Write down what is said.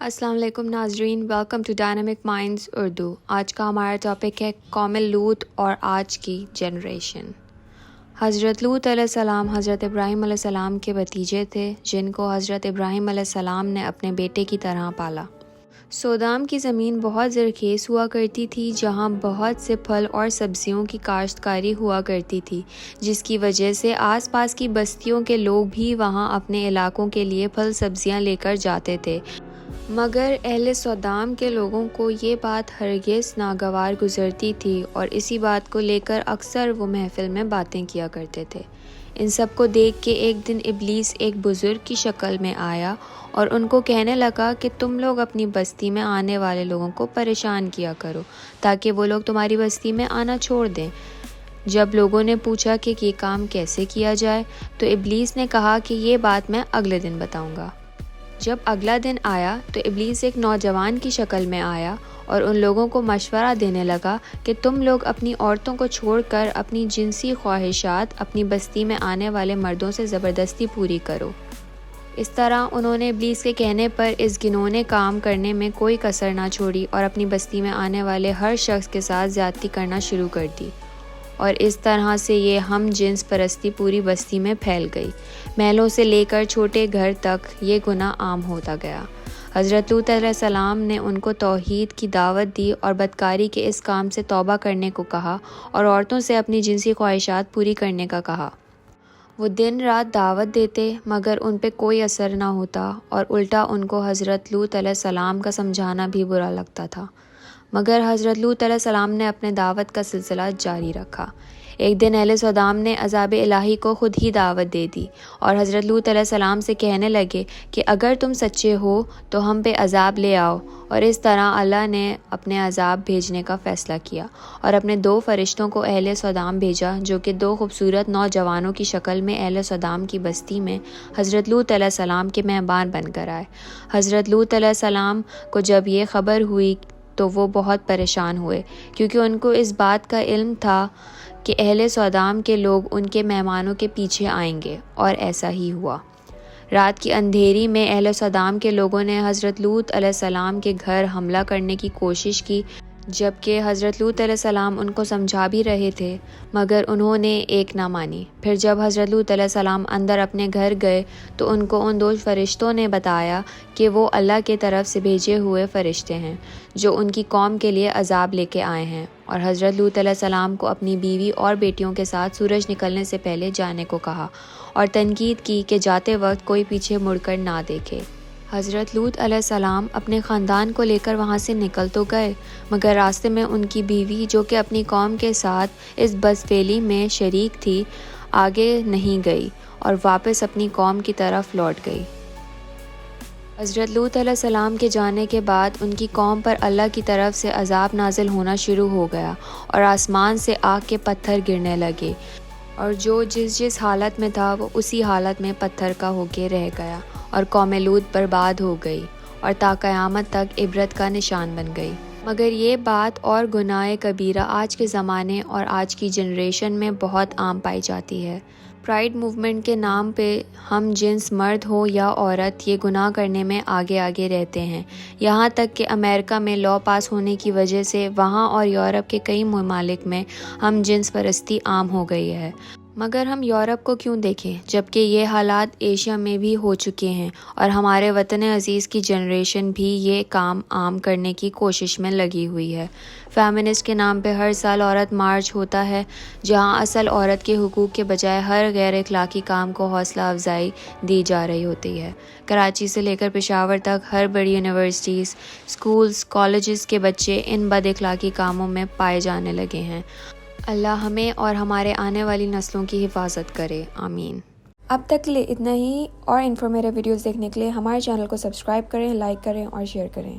السلام علیکم ناظرین، welcome to dynamic minds Urdu. آج کا ہمارا ٹاپک ہے قوم لوط اور آج کی جنریشن۔ حضرت لوط علیہ السلام حضرت ابراہیم علیہ السلام کے بھتیجے تھے، جن کو حضرت ابراہیم علیہ السلام نے اپنے بیٹے کی طرح پالا۔ سودام کی زمین بہت زرخیز ہوا کرتی تھی، جہاں بہت سے پھل اور سبزیوں کی کاشتکاری ہوا کرتی تھی، جس کی وجہ سے آس پاس کی بستیوں کے لوگ بھی وہاں اپنے علاقوں کے لیے پھل سبزیاں لے کر جاتے تھے۔ مگر اہل سودام کے لوگوں کو یہ بات ہرگز ناگوار گزرتی تھی، اور اسی بات کو لے کر اکثر وہ محفل میں باتیں کیا کرتے تھے۔ ان سب کو دیکھ کے ایک دن ابلیس ایک بزرگ کی شکل میں آیا اور ان کو کہنے لگا کہ تم لوگ اپنی بستی میں آنے والے لوگوں کو پریشان کیا کرو تاکہ وہ لوگ تمہاری بستی میں آنا چھوڑ دیں۔ جب لوگوں نے پوچھا کہ یہ کام کیسے کیا جائے تو ابلیس نے کہا کہ یہ بات میں اگلے دن بتاؤں گا۔ جب اگلا دن آیا تو ابلیس ایک نوجوان کی شکل میں آیا اور ان لوگوں کو مشورہ دینے لگا کہ تم لوگ اپنی عورتوں کو چھوڑ کر اپنی جنسی خواہشات اپنی بستی میں آنے والے مردوں سے زبردستی پوری کرو۔ اس طرح انہوں نے ابلیس کے کہنے پر اس گھنونے کام کرنے میں کوئی کسر نہ چھوڑی اور اپنی بستی میں آنے والے ہر شخص کے ساتھ زیادتی کرنا شروع کر دی، اور اس طرح سے یہ ہم جنس پرستی پوری بستی میں پھیل گئی۔ محلوں سے لے کر چھوٹے گھر تک یہ گناہ عام ہوتا گیا۔ حضرت لوط علیہ السلام نے ان کو توحید کی دعوت دی اور بدکاری کے اس کام سے توبہ کرنے کو کہا اور عورتوں سے اپنی جنسی خواہشات پوری کرنے کا کہا۔ وہ دن رات دعوت دیتے مگر ان پہ کوئی اثر نہ ہوتا، اور الٹا ان کو حضرت لوط علیہ السلام کا سمجھانا بھی برا لگتا تھا۔ مگر حضرت لوط علیہ السلام نے اپنے دعوت کا سلسلہ جاری رکھا۔ ایک دن اہل سودام نے عذاب الہی کو خود ہی دعوت دے دی اور حضرت لوط علیہ السلام سے کہنے لگے کہ اگر تم سچے ہو تو ہم پہ عذاب لے آؤ، اور اس طرح اللہ نے اپنے عذاب بھیجنے کا فیصلہ کیا اور اپنے 2 فرشتوں کو اہل سودام بھیجا، جو کہ 2 خوبصورت نوجوانوں کی شکل میں اہل سودام کی بستی میں حضرت لوط علیہ السلام کے مہمان بن کر آئے۔ حضرت لوط علیہ السلام کو جب یہ خبر ہوئی تو وہ بہت پریشان ہوئے، کیونکہ ان کو اس بات کا علم تھا کہ اہل سودام کے لوگ ان کے مہمانوں کے پیچھے آئیں گے، اور ایسا ہی ہوا۔ رات کی اندھیری میں اہل سودام کے لوگوں نے حضرت لوط علیہ السلام کے گھر حملہ کرنے کی کوشش کی، جبکہ حضرت لوط علیہ السلام ان کو سمجھا بھی رہے تھے، مگر انہوں نے ایک نہ مانی۔ پھر جب حضرت لوط علیہ السلام اندر اپنے گھر گئے تو ان کو ان 2 فرشتوں نے بتایا کہ وہ اللہ کی طرف سے بھیجے ہوئے فرشتے ہیں جو ان کی قوم کے لیے عذاب لے کے آئے ہیں، اور حضرت لوط علیہ السلام کو اپنی بیوی اور بیٹیوں کے ساتھ سورج نکلنے سے پہلے جانے کو کہا، اور تنقید کی کہ جاتے وقت کوئی پیچھے مڑ کر نہ دیکھے۔ حضرت لوط علیہ السلام اپنے خاندان کو لے کر وہاں سے نکل تو گئے، مگر راستے میں ان کی بیوی جو کہ اپنی قوم کے ساتھ اس بدفعلی میں شریک تھی، آگے نہیں گئی اور واپس اپنی قوم کی طرف لوٹ گئی۔ حضرت لوط علیہ السلام کے جانے کے بعد ان کی قوم پر اللہ کی طرف سے عذاب نازل ہونا شروع ہو گیا، اور آسمان سے آگ کے پتھر گرنے لگے، اور جو جس حالت میں تھا وہ اسی حالت میں پتھر کا ہو کے رہ گیا، اور قوم لوط برباد ہو گئی اور تا قیامت تک عبرت کا نشان بن گئی۔ مگر یہ بات اور گناہ کبیرہ آج کے زمانے اور آج کی جنریشن میں بہت عام پائی جاتی ہے۔ پرائیڈ موومنٹ کے نام پہ ہم جنس مرد ہو یا عورت یہ گناہ کرنے میں آگے آگے رہتے ہیں، یہاں تک کہ امریکہ میں لاء پاس ہونے کی وجہ سے وہاں اور یورپ کے کئی ممالک میں ہم جنس پرستی عام ہو گئی ہے۔ مگر ہم یورپ کو کیوں دیکھیں جبکہ یہ حالات ایشیا میں بھی ہو چکے ہیں، اور ہمارے وطن عزیز کی جنریشن بھی یہ کام عام کرنے کی کوشش میں لگی ہوئی ہے۔ فیمنسٹ کے نام پہ ہر سال عورت مارچ ہوتا ہے، جہاں اصل عورت کے حقوق کے بجائے ہر غیر اخلاقی کام کو حوصلہ افزائی دی جا رہی ہوتی ہے۔ کراچی سے لے کر پشاور تک ہر بڑی یونیورسٹیز، اسکولز، کالجز کے بچے ان بد اخلاقی کاموں میں پائے جانے لگے ہیں۔ اللہ ہمیں اور ہمارے آنے والی نسلوں کی حفاظت کرے، آمین۔ اب تک کے لیے اتنا ہی، اور انفارمیٹیو ویڈیوز دیکھنے کے لیے ہمارے چینل کو سبسکرائب کریں، لائک کریں اور شیئر کریں۔